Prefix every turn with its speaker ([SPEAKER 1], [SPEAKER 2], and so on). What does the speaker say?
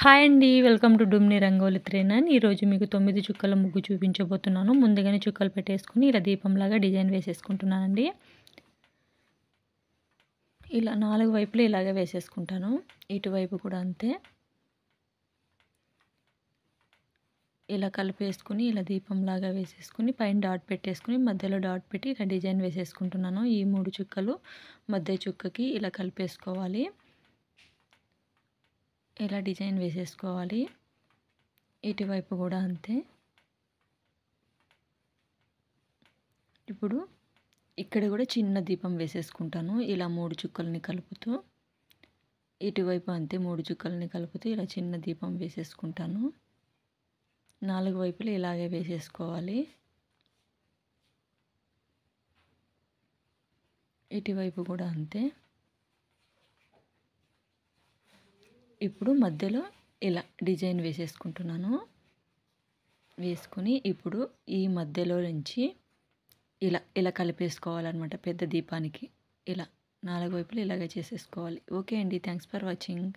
[SPEAKER 1] Hi అండి. Welcome to డుమ్ని రంగోలి త్రేనన్. ఈరోజు మీకు 9 చుక్కల ముగ్గు చూపించబోతున్నాను. ముందుగానే చుక్కలు పెట్టేసుకొని ఇలా దీపంలాగా డిజైన్ వేసేసుకుంటున్నానండి. ఇలా 4 వైపులు ఇలాగే వేసేసుకుంటాను. ఇటువైపు కూడా అంతే. ఇలా కలిపేసుకొని ఇలా దీపంలాగా వేసేసుకొని పైన డాట్ పెట్టేసుకొని మధ్యలో డాట్ పెట్టి ఇలా డిజైన్ వేసేసుకుంటున్నాను. ఈ 3 చుక్కలు మధ్య చుక్కకి ఇలా కలిపేసుకోవాలి. ఇలా డిజైన్ వేసేసుకోవాలి. ఇటువైపు కూడా అంతే. ఇప్పుడు ఇక్కడ కూడా చిన్న దీపం వేసేసుకుంటాను. ఇలా 3 చుక్కల్ని కలుపుతూ ఇటువైపు అంతే 3 చుక్కల్ని కలుపుతూ ఇలా చిన్న దీపం వేసేసుకుంటాను. 4 వైపులు ఇలాగే వేసేసుకోవాలి. ఇటువైపు కూడా అంతే. ఇప్పుడు మధ్యలో ఇలా డిజైన్ వేసేసుకుంటున్నాను. వేసుకొని ఇప్పుడు ఈ మధ్యలో నుంచి ఇలా కలిపేసుకోవాలన్నమాట. పెద్ద దీపానికి ఇలా 4 వైపులు ఇలాగే చేసేసుకోవాలి. ఓకే అండి. Thanks for watching.